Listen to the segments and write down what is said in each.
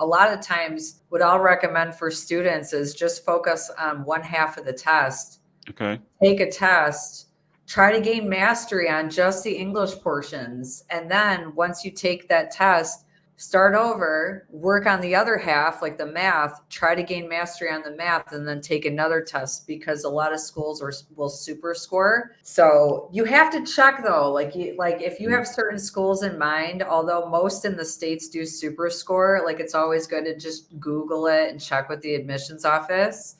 A lot of times, what I'll recommend for students is just focus on one half of the test, Okay. take a test, try to gain mastery on just the English portions. And then once you take that test, start over, work on the other half, like the math, try to gain mastery on the math, and then take another test because a lot of schools will super score. So you have to check though, like if you Mhm. have certain schools in mind, although most in the States do super score, like it's always good to just Google it and check with the admissions office.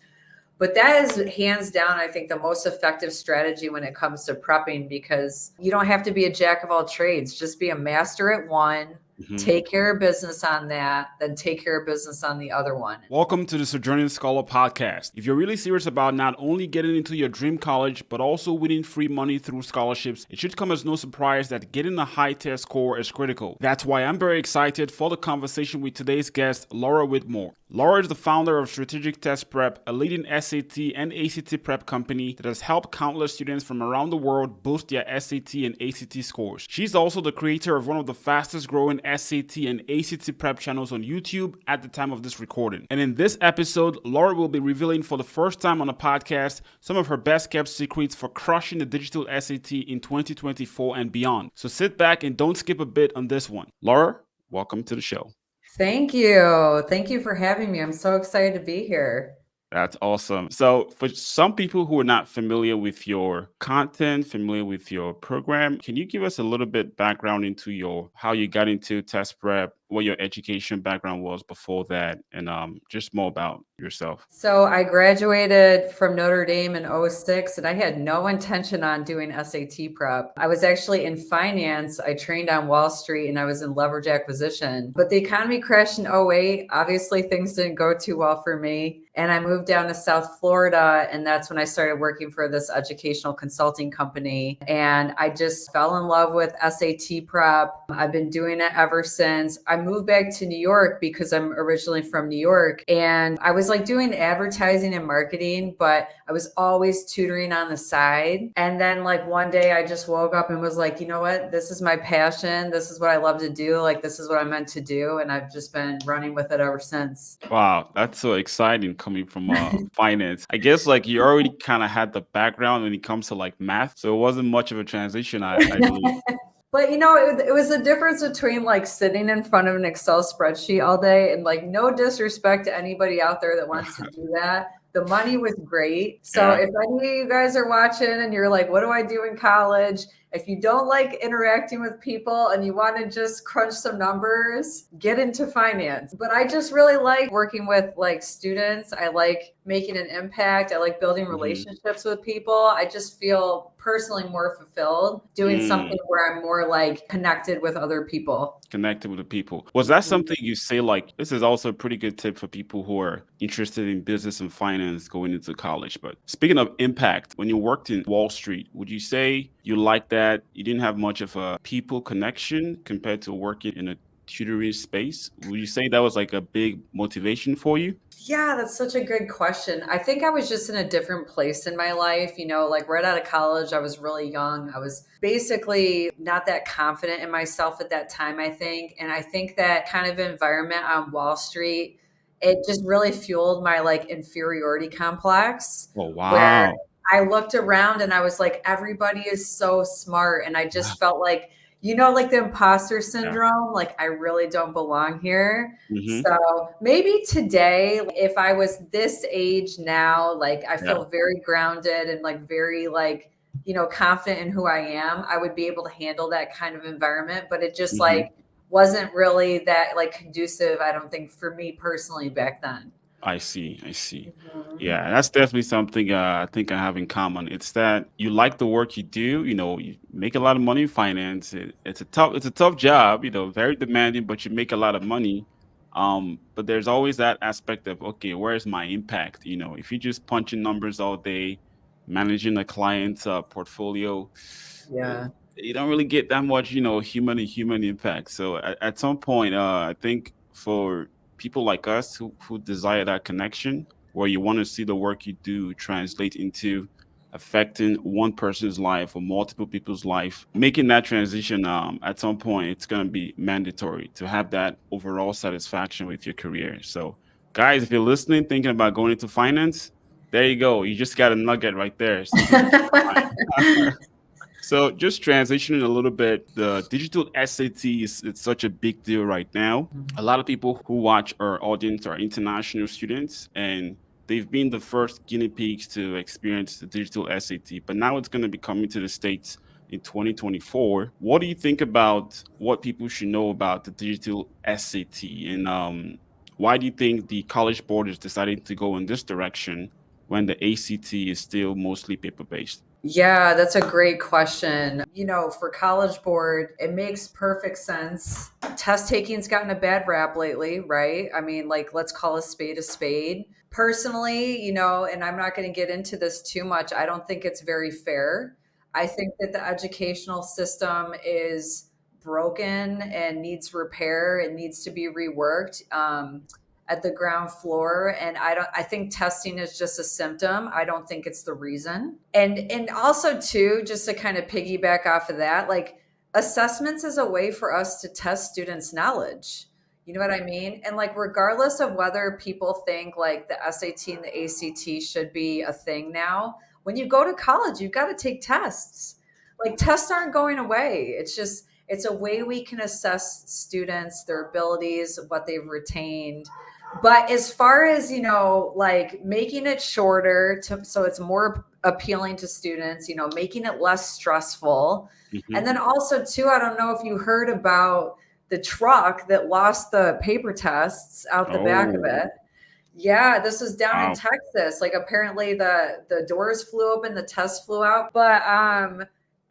But that is hands down, I think, the most effective strategy when it comes to prepping because you don't have to be a jack of all trades. Just be a master at one, Mhm. take care of business on that, then take care of business on the other one. Welcome to the Sojourning Scholar podcast. If you're really serious about not only getting into your dream college, but also winning free money through scholarships, it should come as no surprise that getting a high test score is critical. That's why I'm very excited for the conversation with today's guest, Laura Whitmore. Laura is the founder of Strategic Test Prep, a leading SAT and ACT prep company that has helped countless students from around the world boost their SAT and ACT scores. She's also the creator of one of the fastest growing SAT and ACT prep channels on YouTube at the time of this recording. And in this episode, Laura will be revealing for the first time on the podcast some of her best kept secrets for crushing the digital SAT in 2024 and beyond. So sit back and don't skip a bit on this one. Laura, welcome to the show. Thank you. Thank you for having me. I'm so excited to be here. That's awesome. So, for some people who are not familiar with your content, familiar with your program, can you give us a little bit background into your how you got into test prep, what your education background was before that, and just more about yourself? So I graduated from Notre Dame in '06, and I had no intention on doing SAT prep. I was actually in finance. I trained on Wall Street and I was in leverage acquisition. But the economy crashed in '08. Obviously, things didn't go too well for me. And I moved down to South Florida, and that's when I started working for this educational consulting company. And I just fell in love with SAT prep. I've been doing it ever since. I moved back to New York because I'm originally from New York. And I was like doing advertising and marketing, but I was always tutoring on the side. And then, like, one day I just woke up and was like, you know what? This is my passion. This is what I love to do. Like, this is what I'm meant to do. And I've just been running with it ever since. Wow, that's so exciting coming from finance. I guess like you already kind of had the background when it comes to like math, so it wasn't much of a transition, I believe. But it was the difference between like sitting in front of an Excel spreadsheet all day and like no disrespect to anybody out there that wants to do that. The money was great. So Yeah. if any of you guys are watching and you're like, what do I do in college? If you don't like interacting with people and you want to just crunch some numbers, get into finance. But I just really like working with like students. I like making an impact. I like building Hmm. relationships with people. I just feel personally more fulfilled doing something Mm. where I'm more like connected with other people. Connected with the people. Was that something you say like this is also a pretty good tip for people who are interested in business and finance going into college? But speaking of impact, when you worked in Wall Street, would you say you like that you didn't have much of a people connection compared to working in a tutoring space? Would you say that was like a big motivation for you? Yeah, that's such a good question. I think I was just in a different place in my life. Like right out of college, I was really young. I was basically not that confident in myself at that time, I think. And I think that kind of environment on Wall Street, it just really fueled my like inferiority complex Oh where wow. I looked around and I was like, everybody is so smart. And I just felt like, like the imposter Yeah. syndrome, like I really don't belong here. Hmm. So maybe today, if I was this age now, like I Yeah. feel very grounded and like very like, confident in who I am, I would be able to handle that kind of environment. But it just Hmm. like wasn't really that like conducive, I don't think, for me personally back then. I see. I see. Mhm. Yeah, that's definitely something I think I have in common. It's that you like the work you do. You make a lot of money in finance. It's a tough job. Very demanding, but you make a lot of money. But there's always that aspect of okay, where's my impact? If you're just punching numbers all day, managing a client's portfolio, uh, Yeah. you don't really get that much, human impact. So at some point, I think for people like us who desire that connection, where you want to see the work you do translate into a affecting one person's life or multiple people's life, making that transition at some point, it's going to be mandatory to have that overall satisfaction with your career. So, guys, if you're listening, thinking about going into finance, there you go. You just got a nugget right there, something to keep in mind. So just transitioning a little bit, the digital SAT is it's such a big deal right now. A lot of people who watch our audience are international students, and they've been the first guinea pigs to experience the digital SAT. But now it's going to be coming to the States in 2024. What do you think about what people should know about the digital SAT? And why do you think the College Board is deciding to go in this direction when the ACT is still mostly paper based? Yeah, that's a great question. For College Board, it makes perfect sense. Test taking's gotten a bad rap lately, right? I mean, like, let's call a spade a spade. Personally, and I'm not going to get into this too much, I don't think it's very fair. I think that the educational system is broken and needs repair and needs to be reworked. At the ground floor, and I think testing is just a symptom. I don't think it's the reason. And also too, just to kind of piggyback off of that, like, assessments is a way for us to test students' knowledge. You know what I mean? And like, regardless of whether people think like the SAT and the ACT should be a thing now, when you go to college, you've got to take tests. Like, tests aren't going away. It's a way we can assess students, their abilities, what they've retained. But as far as, like, making it shorter so it's more appealing to students, making it less stressful. Mhm. And then also too, I don't know if you heard about the truck that lost the paper tests out the back of Oh, it. Yeah, this was down in wow. Texas. Like, apparently the doors flew open, the test flew out. But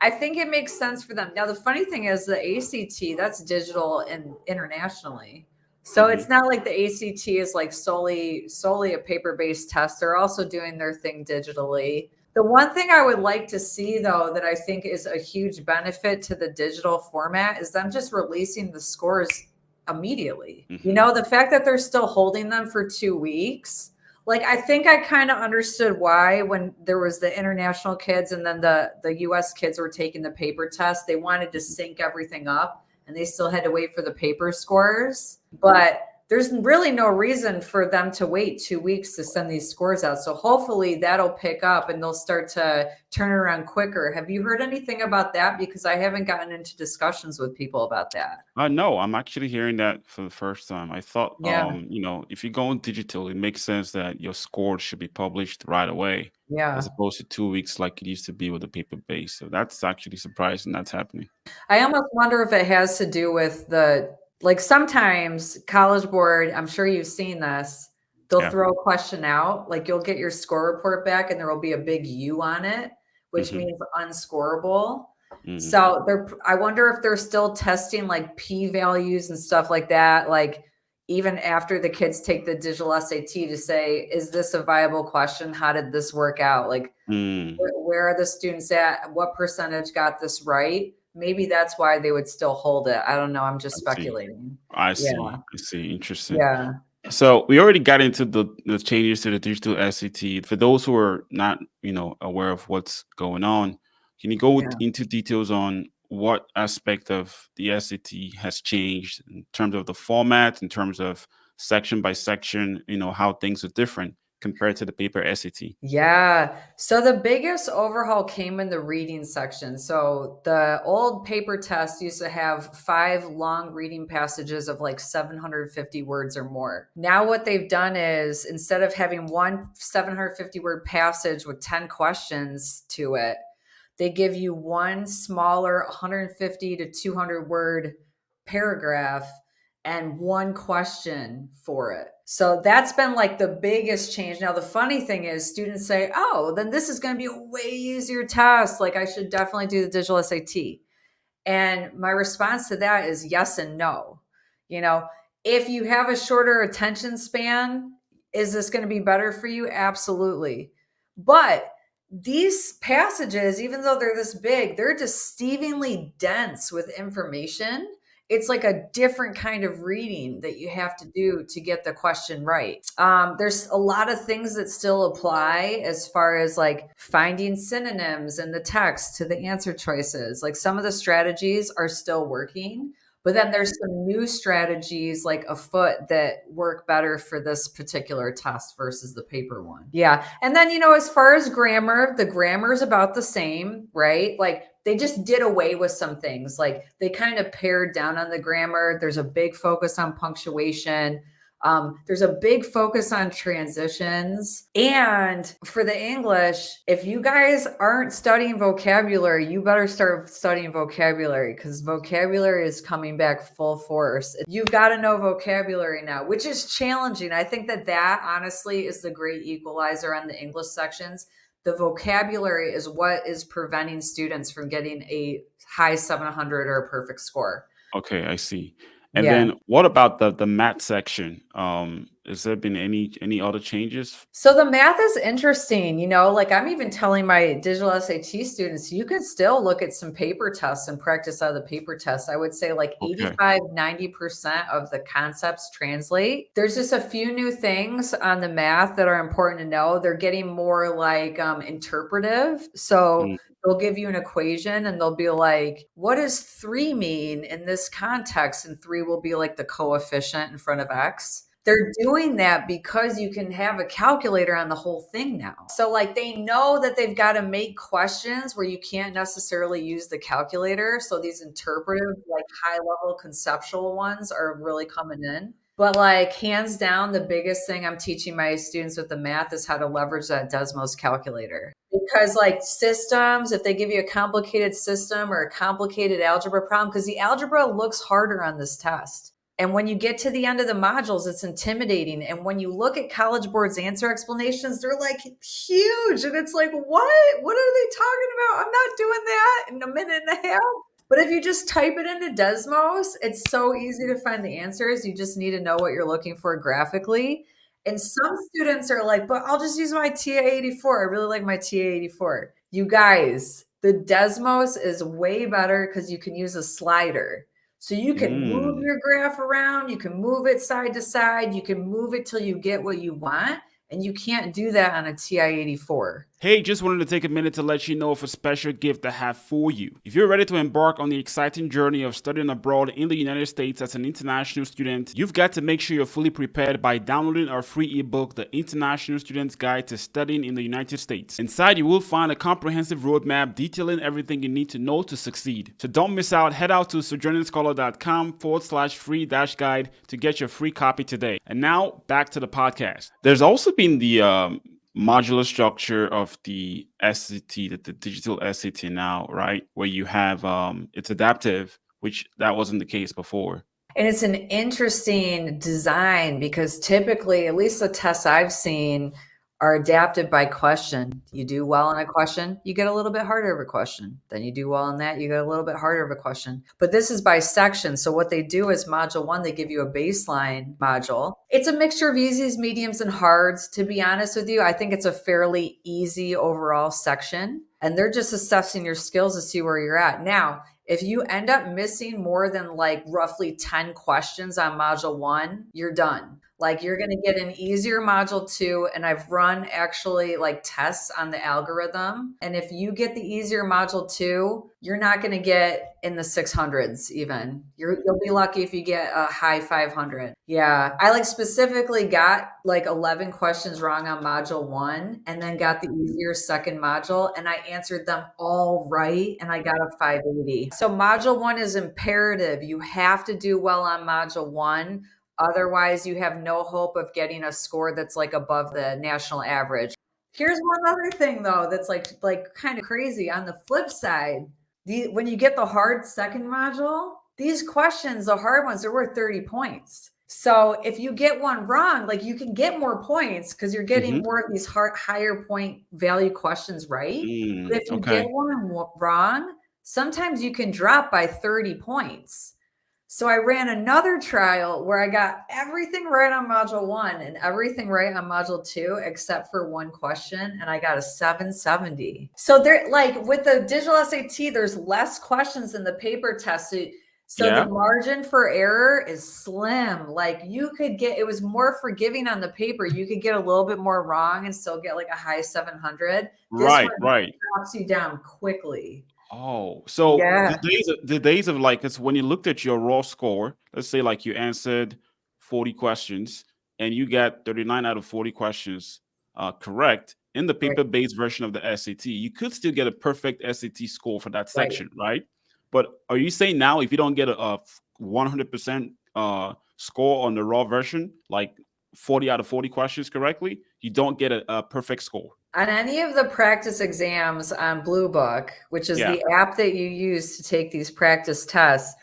I think it makes sense for them. Now the funny thing is the ACT, that's digital and internationally. So it's Mhm. not like the ACT is like solely a paper-based test. They're also doing their thing digitally. The one thing I would like to see, though, that I think is a huge benefit to the digital format is them just releasing the scores immediately. Mhm. The fact that they're still holding them for 2 weeks, like, I think I kind of understood why when there was the international kids and then the US kids were taking the paper test, they wanted to sync everything up and they still had to wait for the paper scores. But there's really no reason for them to wait 2 weeks to send these scores out. So hopefully that'll pick up and they'll start to turn it around quicker. Have you heard anything about that? Because I haven't gotten into discussions with people about that. No, I'm actually hearing that for the first time. I thought, Yeah. if you go digital, it makes sense that your score should be published right away, as Yeah. opposed to 2 weeks like it used to be with the paper base. So that's actually surprising that's happening. I almost wonder if it has to do with like, sometimes College Board, I'm sure you've seen this, they'll Yeah. throw a question out, like, you'll get your score report back and there will be a big U on it, which Mhm. means unscorable. Mhm. So I wonder if they're still testing like P values and stuff like that, like, even after the kids take the digital SAT to say, is this a viable question? How did this work out? Like, Mm. where are the students at? What percentage got this right? Maybe that's why they would still hold it. I don't know. I'm just I see. speculating. I Yeah. see. I see. Interesting. Yeah. So we already got into the changes to the digital SAT. For those who are not, aware of what's going on, can you go Yeah. into details on what aspect of the SAT has changed in terms of the format, in terms of section by section, how things are different compared to the paper SAT? Yeah. So the biggest overhaul came in the reading section. So the old paper test used to have 5 long reading passages of like 750 words or more. Now, what they've done is, instead of having one 750-word passage with 10 questions to it, they give you one smaller 150 to 200-word paragraph and one question for it. So that's been like the biggest change. Now, the funny thing is, students say, oh, then this is going to be a way easier test. Like, I should definitely do the digital SAT. And my response to that is yes and no. You know, if you have a shorter attention span, is this going to be better for you? Absolutely. But these passages, even though they're this big, they're deceivingly dense with information. it's like a different kind of reading that you have to do to get the question right. There's a lot of things that still apply as far as like finding synonyms in the text to the answer choices. Like some of the strategies are still working, but then there's some new strategies like afoot that work better for this particular test versus the paper one. Yeah. And then, as far as grammar, the grammar is about the same, right? Like they just did away with some things. Like they kind of pared down on the grammar. There's a big focus on punctuation. There's a big focus on transitions. And for the English, if you guys aren't studying vocabulary, you better start studying vocabulary because vocabulary is coming back full force. You've got to know vocabulary now, which is challenging. I think that honestly is the great equalizer on the English sections. The vocabulary is what is preventing students from getting a high 700 or a perfect score. Okay, I see. And Yeah. then what about the math section? Has there been any other changes? So the math is interesting, like I'm even telling my digital SAT students, you can still look at some paper tests and practice out of the paper tests. I would say like Okay. 85-90% of the concepts translate. There's just a few new things on the math that are important to know. They're getting more like interpretive. So Mm. they'll give you an equation and they'll be like, what does 3 mean in this context? And 3 will be like the coefficient in front of X. They're doing that because you can have a calculator on the whole thing now. So like they know that they've got to make questions where you can't necessarily use the calculator. So these interpretive, like high level conceptual ones are really coming in. But like hands down, the biggest thing I'm teaching my students with the math is how to leverage that Desmos calculator. Because like systems, if they give you a complicated system or a complicated algebra problem, because the algebra looks harder on this test. And when you get to the end of the modules, it's intimidating. And when you look at College Board's answer explanations, they're like huge. And it's like, what? What are they talking about? I'm not doing that in a minute and a half. But if you just type it into Desmos, it's so easy to find the answers. You just need to know what you're looking for graphically. And some students are like, but I'll just use my TA84. I really like my TA84. You guys, the Desmos is way better because you can use a slider. So you can move your graph around, you can move it side to side, you can move it till you get what you want, and you can't do that on a TI-84. Hey, just wanted to take a minute to let you know of a special gift I have for you. If you're ready to embark on the exciting journey of studying abroad in the United States as an international student, you've got to make sure you're fully prepared by downloading our free ebook, The International Student's Guide to Studying in the United States. Inside, you will find a comprehensive roadmap detailing everything you need to know to succeed. So don't miss out. Head out to sojournerscholar.com/free-guide to get your free copy today. And now, back to the podcast. There's also been the modular structure of the SAT, the digital SAT now, right? Where you have it's adaptive, which that wasn't the case before. And it's an interesting design because typically, at least the tests I've seen, are adapted by question. You do well on a question, you get a little bit harder of a question. Then you do well on that, you get a little bit harder of a question. But this is by section. So what they do is module 1, they give you a baseline module. It's a mixture of easies, mediums, and hards. To be honest with you, I think it's a fairly easy overall section. And they're just assessing your skills to see where you're at. Now, if you end up missing more than like roughly 10 questions on module 1, you're done. Like you're going to get an easier module 2. And I've run actually like tests on the algorithm. And if you get the easier module 2, you're not going to get in the 600s even. You'll be lucky if you get a high 500. Yeah. I like specifically got like 11 questions wrong on module 1 and then got the easier second module and I answered them all right and I got a 580. So module 1 is imperative. You have to do well on module 1. Otherwise, you have no hope of getting a score that's like above the national average. Here's one other thing though that's like kind of crazy. On the flip side, when you get the hard second module, these questions, the hard ones, are worth 30 points. So if you get one wrong, like you can get more points because you're getting more of these higher point value questions right. But if you get one wrong, sometimes you can drop by 30 points. So I ran another trial where I got everything right on module 1 and everything right on module 2, except for one question. And I got a 770. So they're like with the digital SAT, there's less questions than the paper test. So So the Yeah. margin for error is slim. Like you could get, it was more forgiving on the paper. You could get a little bit more wrong and still get like a high 700. This Right, one right. drops you down quickly. Oh, so Yeah, the days of like it's when you looked at your raw score, let's say like you answered 40 questions and you got 39 out of 40 questions correct in the right, paper-based version of the SAT, you could still get a perfect SAT score for that right. section, right? But are you saying now if you don't get a 100% score on the raw version, like 40 out of 40 questions correctly, you don't get a perfect score? On any of the practice exams on Blue Book, which is Yeah. the app that you use to take these practice tests,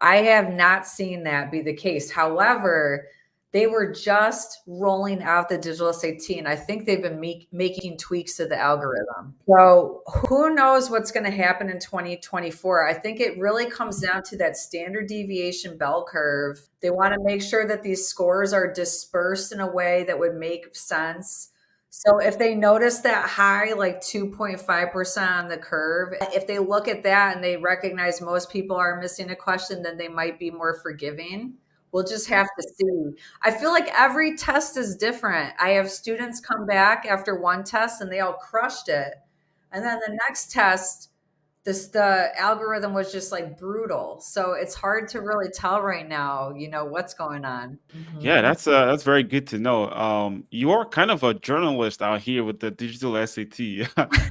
I have not seen that be the case. However, they were just rolling out the digital SAT, and I think they've been making tweaks to the algorithm. So who knows what's going to happen in 2024? I think it really comes down to that standard deviation bell curve. They want to make sure that these scores are dispersed in a way that would make sense. So if they notice that high, like 2.5% on the curve, if they look at that and they recognize most people are missing a question, then they might be more forgiving. We'll just have to see. I feel like every test is different. I have students come back after one test and they all crushed it. And then the next test, the algorithm was just like brutal. So it's hard to really tell right now, what's going on. Yeah, Mhm. that's very good to know. You are kind of a journalist out here with the digital SAT.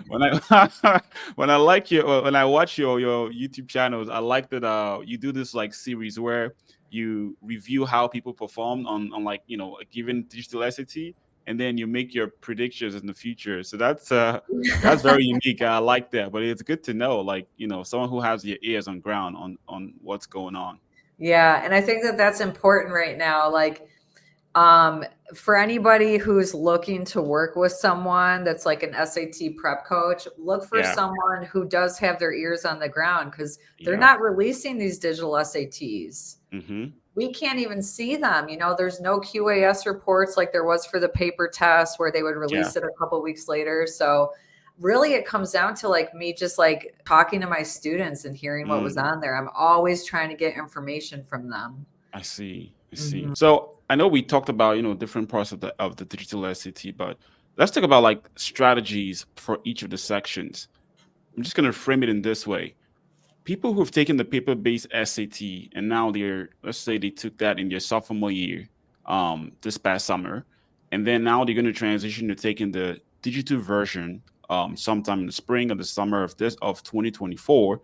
when I when I watch your YouTube channels, I like that you do this like series where you review how people perform on like a given digital SAT, and then you make your predictions in the future. So that's very unique. I like that, but it's good to know like someone who has your ears on ground on what's going on. Yeah, and I think that that's important right now. Like, um, for anybody who's looking to work with someone that's like an SAT prep coach, look for Yeah. someone who does have their ears on the ground because they're Yeah. not releasing these digital SATs. Mm-hmm. We can't even see them. There's no QAS reports like there was for the paper test where they would Yeah. release it a couple weeks later. So really it comes down to like me just like talking to my students and hearing what was Mm. on there. I'm always trying to get information from them. I see. I see. Mhm. So I know we talked about different parts of the digital SAT, but let's talk about like strategies for each of the sections. I'm just gonna frame it in this way. People who've taken the paper-based SAT and now let's say they took that in their sophomore year, this past summer, and then now they're gonna transition to taking the digital version sometime in the spring or the summer of 2024.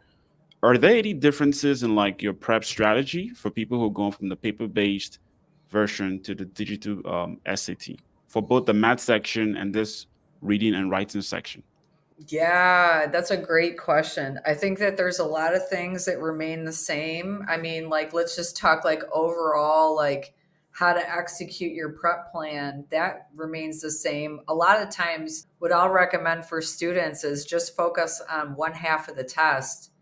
Are there any differences in like your prep strategy for people who are going from the paper-based version to the digital SAT for both the math section and this reading and writing section? Yeah, that's a great question. I think that there's a lot of things that remain the same. I mean, like, let's just talk like overall, like how to execute your prep plan. That remains the same. A lot of times, what I'll recommend for students is just focus on one half of the test,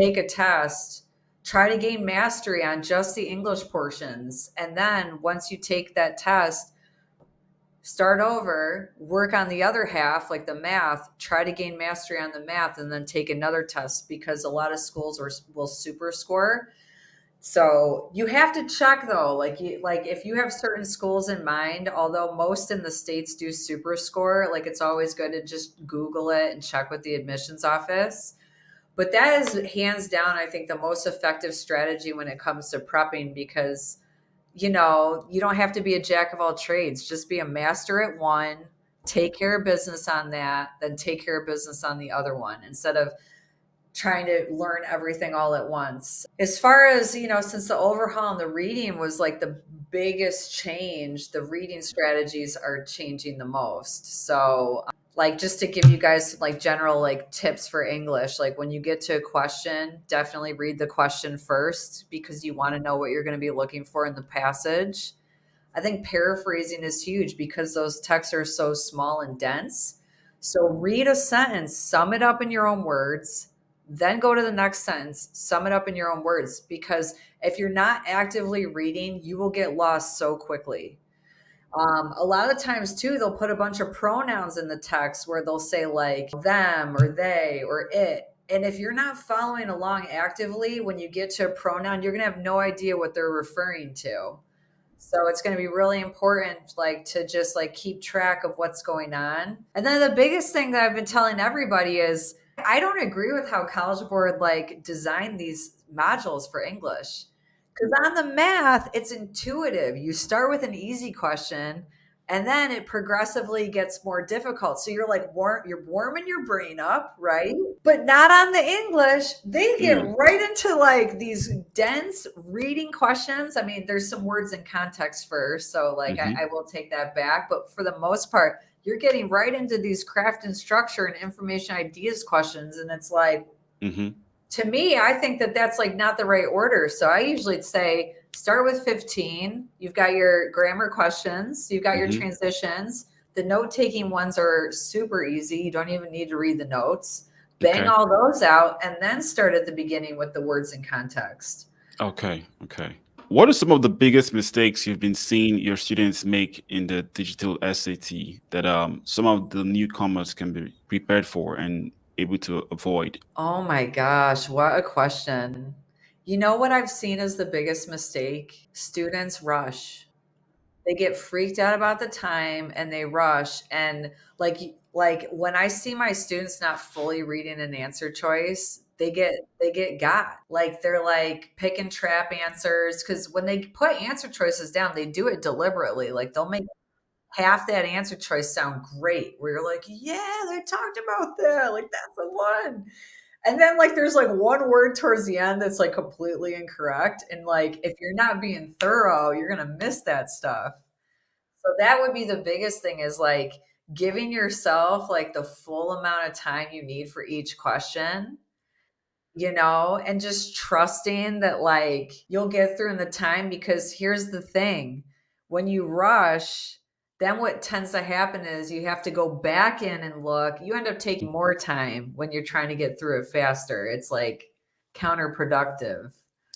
take a test, try to gain mastery on just the English portions. And then once you take that test, start over, work on the other half, like the math, try to gain mastery on the math, and then take another test because a lot of schools will super score. So you have to check though, like if you have certain schools in mind, although most in the states do super score, like it's always good to just Google it and check with the admissions office. But that is hands down, I think, the most effective strategy when it comes to prepping because you don't have to be a jack of all trades. Just be a master at one, take care of business on that, then take care of business on the other one instead of trying to learn everything all at once. As far as, since the overhaul and the reading was like the biggest change, the reading strategies are changing the most. So, like just to give you guys some like general like tips for English, like when you get to a question, definitely read the question first because you want to know what you're going to be looking for in the passage. I think paraphrasing is huge because those texts are so small and dense. So read a sentence, sum it up in your own words, then go to the next sentence, sum it up in your own words. Because if you're not actively reading, you will get lost so quickly. A lot of times, too, they'll put a bunch of pronouns in the text where they'll say like them or they or it. And if you're not following along actively, when you get to a pronoun, you're going to have no idea what they're referring to. So it's going to be really important, like to just like keep track of what's going on. And then the biggest thing that I've been telling everybody is I don't agree with how College Board like designed these modules for English. Because on the math, it's intuitive. You start with an easy question and then it progressively gets more difficult. So you're like you're warming your brain up, right? But not on the English. They get Mm, right into like these dense reading questions. I mean, there's some words in context first, so like hmm I will take that back. But for the most part, you're getting right into these craft and structure and information ideas questions, and it's like hmm to me, I think that that's like not the right order. So I usually say start with 15. You've got your grammar questions, you've got your hmm transitions. The note taking ones are super easy. You don't even need to read the notes. Bang Okay. all those out and then start at the beginning with the words in context. Okay. Okay. What are some of the biggest mistakes you've been seeing your students make in the digital SAT that some of the newcomers can be prepared for and able to avoid? Oh my gosh, what a question. You know what I've seen as the biggest mistake? Students rush. They get freaked out about the time and they rush and like when I see my students not fully reading an answer choice, they get got. Like they're like pick and trap answers because when they put answer choices down, they do it deliberately. Like they'll make half that answer choice sound great where you're like, yeah, they talked about that. Like that's the one. And then like there's like one word towards the end that's like completely incorrect. And like if you're not being thorough, you're gonna miss that stuff. So that would be the biggest thing is like giving yourself like the full amount of time you need for each question, and just trusting that like you'll get through in the time because here's the thing. When you rush, then what tends to happen is you have to go back in and look. You end up taking more time when you're trying to get through it faster. It's like counterproductive.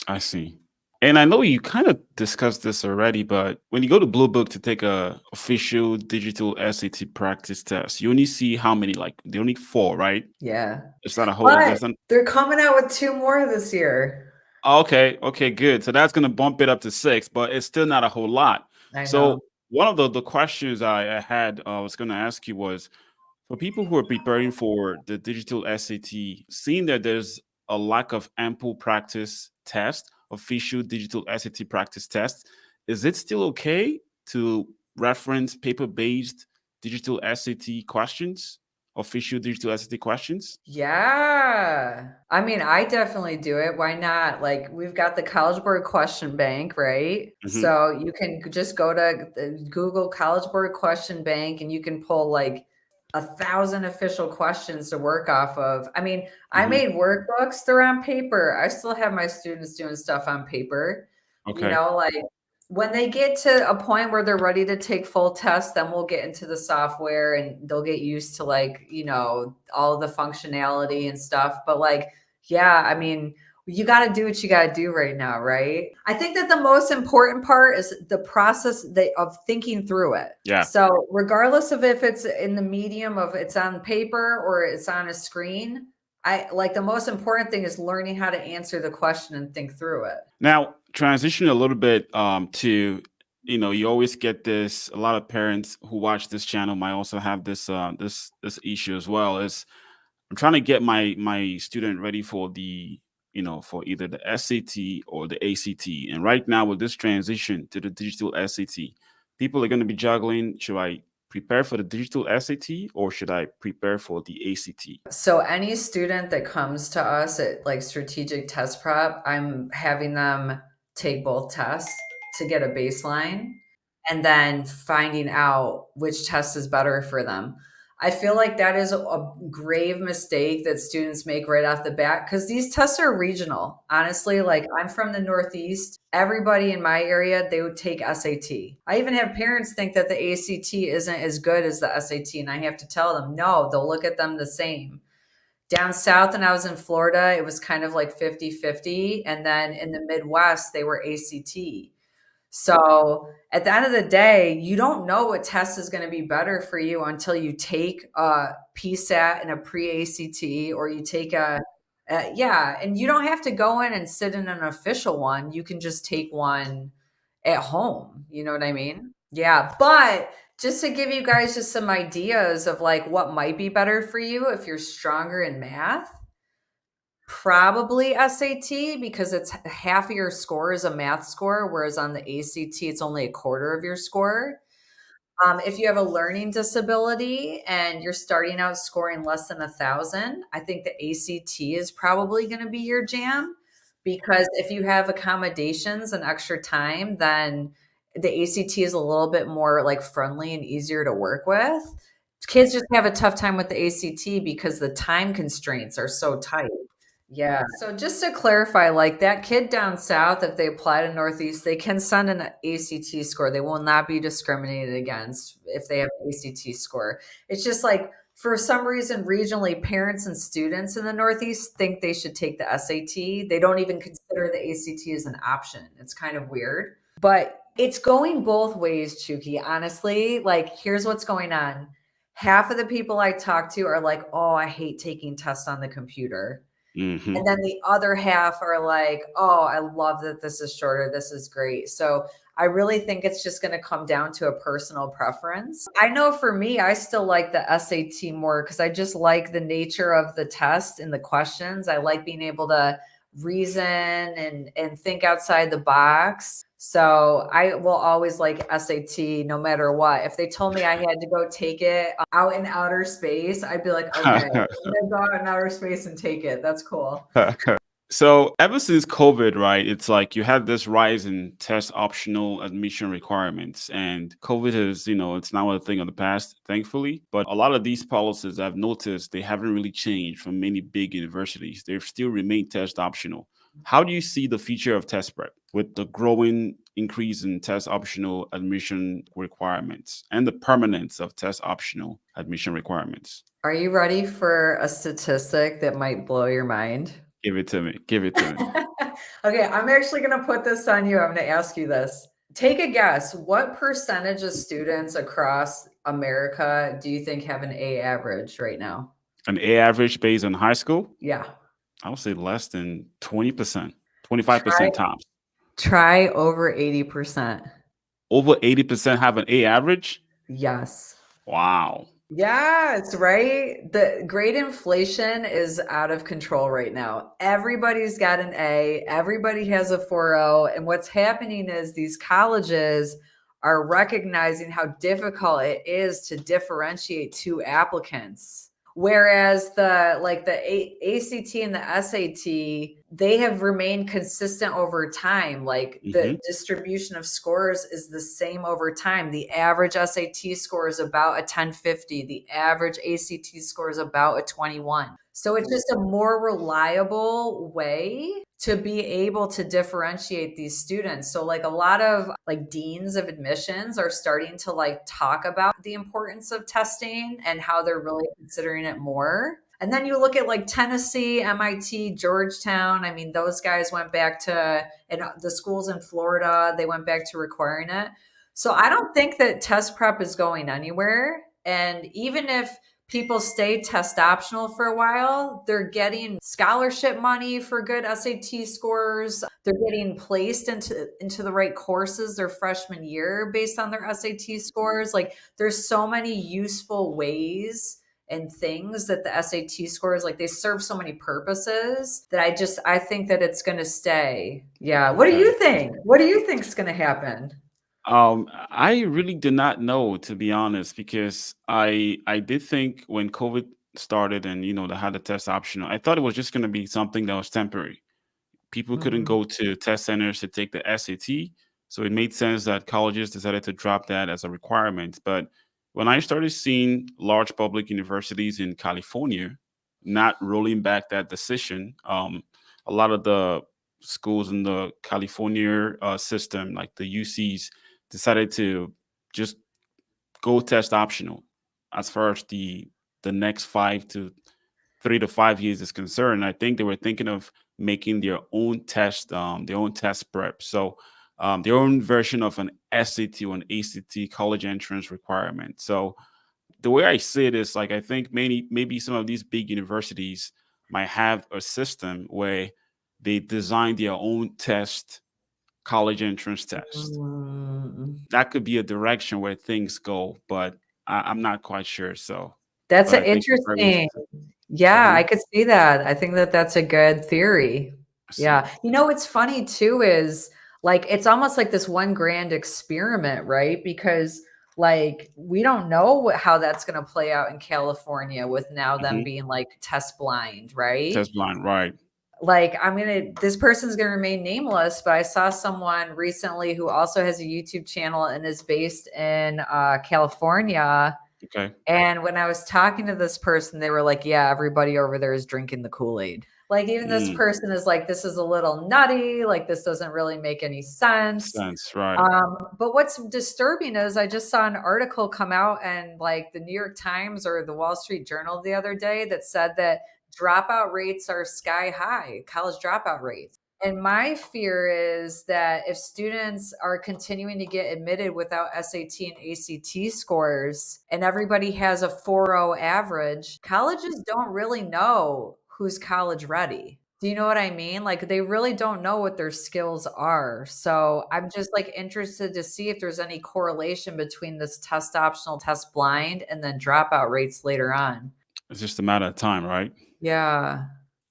I see. And I know you kind of discussed this already, but when you go to Blue Book to take a official digital SAT practice test, you only see how many? Like they only four, right? Yeah. It's not a whole. But There's not. they're coming out with two more this year. Okay, okay, good. So that's gonna bump it up to six, but it's still not a whole lot. I So know. one of the questions I had I was gonna ask you was for people who are preparing for the digital SAT, seeing that there's a lack of ample practice test, official digital SAT practice test, is it still okay to reference paper-based digital SAT questions, official digital SAT questions? Yeah. I mean, I definitely do it. Why not? Like, we've got the College Board question bank, right? Hmm So you can just go to Google College Board question bank and you can pull like 1,000 official questions to work off of. I mean, I hmm made workbooks, they're on paper. I still have my students doing stuff on paper. Okay. Like when they get to a point where they're ready to take full tests, then we'll get into the software and they'll get used to like, all the functionality and stuff. But like, yeah, I mean, you got to do what you got to do right now, right? I think that the most important part is the process of thinking through it. Yeah. So, regardless of if it's in the medium of it's on paper or it's on a screen, I like the most important thing is learning how to answer the question and think through it. Now, transition a little bit to you always get this. A lot of parents who watch this channel might also have this issue as well. Is I'm trying to get my student ready for the for either the SAT or the ACT. And right now with this transition to the digital SAT, people are going to be juggling. Should I prepare for the digital SAT or should I prepare for the ACT? So any student that comes to us at like strategic test prep, I'm having them take both tests to get a baseline and then finding out which test is better for them. I feel like that is a grave mistake that students make right off the bat because these tests are regional. Honestly, like I'm from the Northeast. Everybody in my area, they would take SAT. I even have parents think that the ACT isn't as good as the SAT. And I have to tell them, no, they'll look at them the same. Down south, and I was in Florida, it was kind of like 50-50. And then in the Midwest, they were ACT. So at the end of the day, you don't know what test is going to be better for you until you take a PSAT and a pre-ACT, or you take a Yeah, and you don't have to go in and sit in an official one. You can just take one at home. You know what I mean? Yeah, but just to give you guys just some ideas of like what might be better for you if you're stronger in math, probably SAT because it's half of your score is a math score, whereas on the ACT, it's only a quarter of your score. If you have a learning disability and you're starting out scoring less than 1,000, I think the ACT is probably going to be your jam because if you have accommodations and extra time, then the ACT is a little bit more like friendly and easier to work with. Kids just have a tough time with the ACT because the time constraints are so tight. Yeah. So just to clarify, like that kid down south, if they apply to Northeast, they can send an ACT score. They will not be discriminated against if they have an ACT score. It's just like for some reason, regionally, parents and students in the Northeast think they should take the SAT. They don't even consider the ACT as an option. It's kind of weird, but it's going both ways, Chuki. Honestly, like here's what's going on. Half of the people I talk to are like, oh, I hate taking tests on the computer. Hmm. And then the other half are like, oh, I love that this is shorter. This is great. So I really think it's just going to come down to a personal preference. I know for me, I still like the SAT more because I just like the nature of the test and the questions. I like being able to reason and think outside the box. So I will always like SAT no matter what. If they told me I had to go take it out in outer space, I'd be like, okay, I'm gonna go out in outer space and take it. That's cool. So ever since COVID, right, it's like you had this rise in test optional admission requirements, and COVID is, it's now a thing of the past, thankfully. But a lot of these policies I've noticed they haven't really changed from many big universities. They've still remained test optional. How do you see the future of test prep with the growing increase in test optional admission requirements and the permanence of test optional admission requirements? Are you ready for a statistic that might blow your mind? Give it to me. Give it to me. Okay, I'm actually going to put this on you. I'm going to ask you this. Take a guess. What percentage of students across America do you think have an A average right now? An A average based on high school? Yeah. I would say less than 20%, Try 25% tops. try over 80%. Over 80% have an A average? Yes. Wow. Yes, right? The great inflation is out of control right now. Everybody's got an A, everybody has a 4.0, and what's happening is these colleges are recognizing how difficult it is to differentiate two applicants. Whereas ACT and the SAT, they have remained consistent over time. Like the Mhm. distribution of scores is the same over time. The average SAT score is about a 1050. The average ACT score is about a 21. So it's just a more reliable way to be able to differentiate these students. So like a lot of like deans of admissions are starting to like talk about the importance of testing and how they're really considering it more. And then you look at like Tennessee, MIT, Georgetown. I mean, those guys went back to, and the schools in Florida, they went back to requiring it. So I don't think that test prep is going anywhere. And even if people stay test optional for a while, they're getting scholarship money for good SAT scores. They're getting placed into the right courses their freshman year based on their SAT scores. Like there's so many useful ways and things that the SAT scores like they serve so many purposes that I think that it's going to stay. Yeah. What do Okay. you think? What do you think is going to happen? I really did not know, to be honest, because I did think when COVID started and they had the test optional, I thought it was just going to be something that was temporary. People couldn't Mhm. go to test centers to take the SAT, so it made sense that colleges decided to drop that as a requirement. But when I started seeing large public universities in California not rolling back that decision, a lot of the schools in the California system, like the UCs, decided to just go test optional as far as the next 3 to 5 years is concerned. I think they were thinking of making their own test prep. So their own version of an SAT or an ACT college entrance requirement. So the way I see it is like I think maybe some of these big universities might have a system where they design their own test, college entrance test. Mm, That could be a direction where things go, but I'm not quite sure. So, that's but a I think it's very interesting. interesting. Yeah, Hmm. I could see that. I think that that's a good theory. I see. Yeah. You know, what's funny too is like it's almost like this one grand experiment, right? Because like we don't know how that's going to play out in California with now them Hmm. being like test blind, right? Test blind, right? Like this person's going to remain nameless, but I saw someone recently who also has a YouTube channel and is based in California, Okay. and when I was talking to this person, they were like, "Yeah, everybody over there is drinking the Kool-Aid." Like, even this Mm, person is like, "This is a little nutty. Like, this doesn't really make any sense." sense, right? But what's disturbing is I just saw an article come out and like the New York Times or the Wall Street Journal the other day that said that dropout rates are sky high, college dropout rates. And my fear is that if students are continuing to get admitted without SAT and ACT scores and everybody has a 4.0 average, colleges don't really know who's college ready. Do you know what I mean? Like they really don't know what their skills are. So I'm just like interested to see if there's any correlation between this test optional, test blind, and then dropout rates later on. It's just a matter of time, right? Yeah.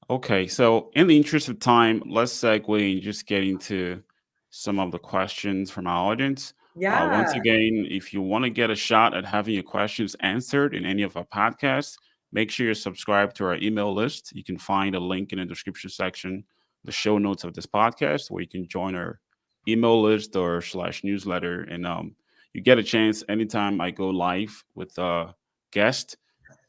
Okay, so in the interest of time, let's segue and just get into some of the questions from our audience. Once Yeah. again, if you want to get a shot at having your questions answered in any of our podcasts, make sure you're subscribed to our email list. You can find a link in the description section, the show notes of this podcast, where you can join our email list or slash newsletter. And you get a chance anytime I go live with a guest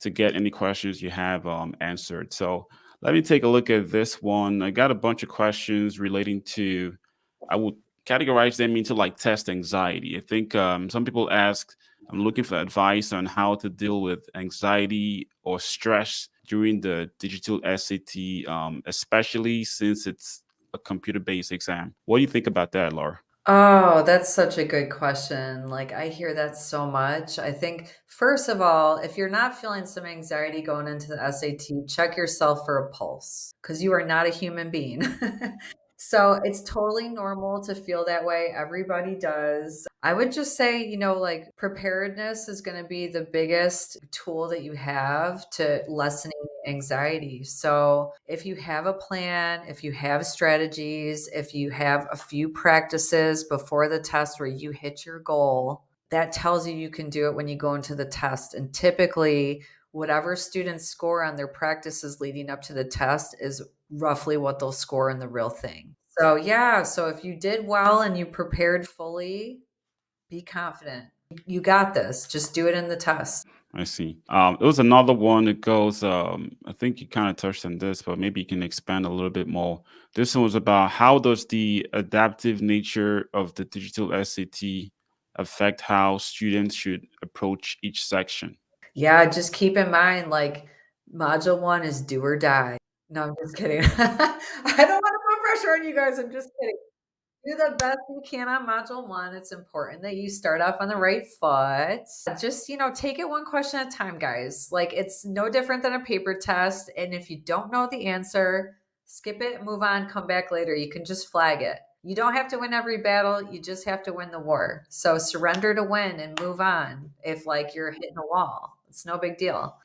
to get any questions you have answered. So, let me take a look at this one. I got a bunch of questions relating to, I would categorize them into like test anxiety. I think some people ask, I'm looking for advice on how to deal with anxiety or stress during the digital SAT, especially since it's a computer based exam. What do you think about that, Laura? Oh, that's such a good question. Like, I hear that so much. I think, first of all, if you're not feeling some anxiety going into the SAT, check yourself for a pulse because you are not a human being. So it's totally normal to feel that way. Everybody does. I would just say, like preparedness is going to be the biggest tool that you have to lessening anxiety. So if you have a plan, if you have strategies, if you have a few practices before the test where you hit your goal, that tells you you can do it when you go into the test. And typically, whatever students score on their practices leading up to the test is roughly what they'll score in the real thing. So, yeah, so if you did well and you prepared fully, be confident. You got this. Just do it in the test. I see. There was another one that goes, I think you kind of touched on this, but maybe you can expand a little bit more. This one was about how does the adaptive nature of the digital SAT affect how students should approach each section? Yeah, just keep in mind, like, module 1 is do or die. No, I'm just kidding. I don't wanna put pressure on you guys, I'm just kidding. Do the best you can on module 1. It's important that you start off on the right foot. Just, take it one question at a time, guys. Like, it's no different than a paper test, and if you don't know the answer, skip it, move on, come back later. You can just flag it. You don't have to win every battle, you just have to win the war. So surrender to win and move on if, like, you're hitting a wall. It's no big deal.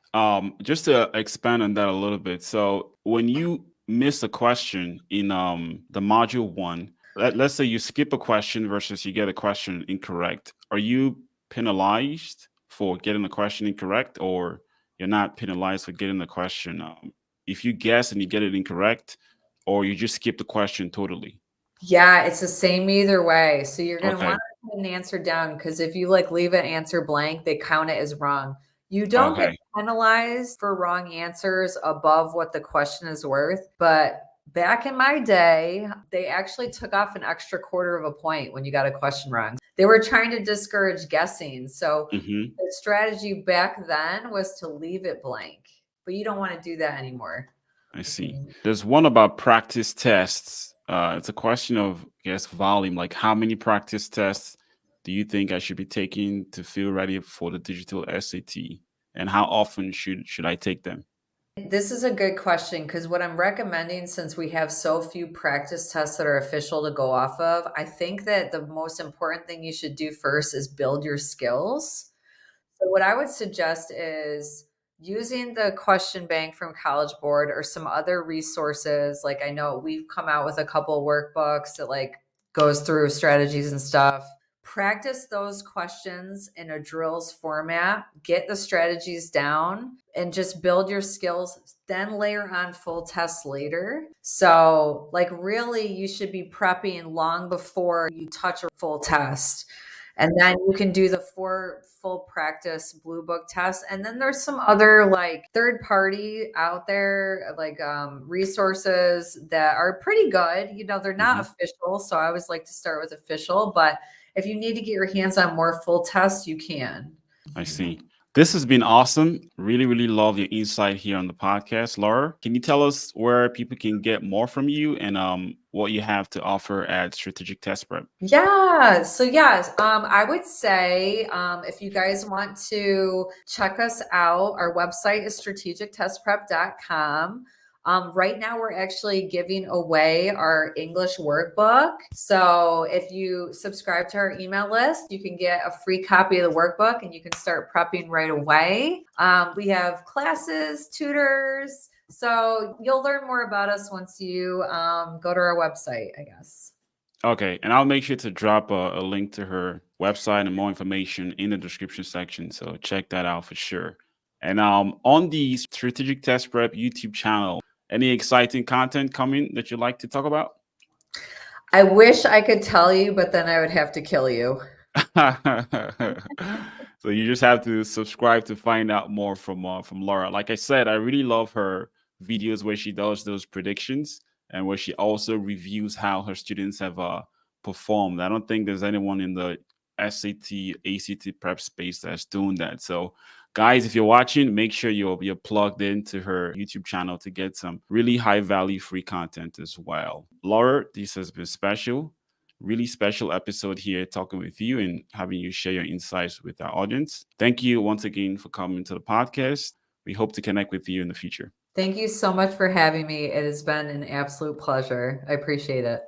Just to expand on that a little bit. So when you miss a question in the module one, let's say you skip a question versus you get a question incorrect, are you penalized for getting the question incorrect, or you're not penalized for getting the question if you guess and you get it incorrect, or you just skip the question totally? Yeah, it's the same either way. So you're gonna wanna Okay. put an answer down because if you, like, leave an answer blank, they count it as wrong. You don't get Okay. penalized for wrong answers above what the question is worth, but back in my day, they actually took off an extra quarter of a point when you got a question wrong. They were trying to discourage guessing, so Hmm. the strategy back then was to leave it blank, but you don't wanna do that anymore. I see. There's one about practice tests. It's a question of, I guess, volume. Like, how many practice tests do you think I should be taking to feel ready for the digital SAT, and how often should I take them? This is a good question because what I'm recommending, since we have so few practice tests that are official to go off of, I think that the most important thing you should do first is build your skills. So what I would suggest is using the question bank from College Board or some other resources. Like I know we've come out with a couple workbooks that like goes through strategies and stuff. Practice those questions in a drills format, get the strategies down and just build your skills, then layer on full tests later. So like really you should be prepping long before you touch a full test. And then you can do the 4 full practice blue book tests. And then there's some other like third party out there, like resources that are pretty good. You know, they're not Mhm. official. So I always like to start with official, but if you need to get your hands on more full tests, you can. I see. This has been awesome. Really, really love your insight here on the podcast. Laura, can you tell us where people can get more from you and what you have to offer at Strategic Test Prep? Yeah. So yes, I would say if you guys want to check us out, our website is strategictestprep.com. Right now, we're actually giving away our English workbook. So if you subscribe to our email list, you can get a free copy of the workbook and you can start prepping right away. We have classes, tutors. So you'll learn more about us once you go to our website, I guess. Okay, and I'll make sure to drop a link to her website and more information in the description section. So check that out for sure. And on the Strategic Test Prep YouTube channel, any exciting content coming that you'd like to talk about? I wish I could tell you, but then I would have to kill you. So you just have to subscribe to find out more from Laura. Like I said, I really love her videos where she does those predictions and where she also reviews how her students have performed. I don't think there's anyone in the SAT, ACT prep space that's doing that. So, guys, if you're watching, make sure you're plugged into her YouTube channel to get some really high value free content as well. Laura, this has been special, really special episode here talking with you and having you share your insights with our audience. Thank you once again for coming to the podcast. We hope to connect with you in the future. Thank you so much for having me. It has been an absolute pleasure. I appreciate it.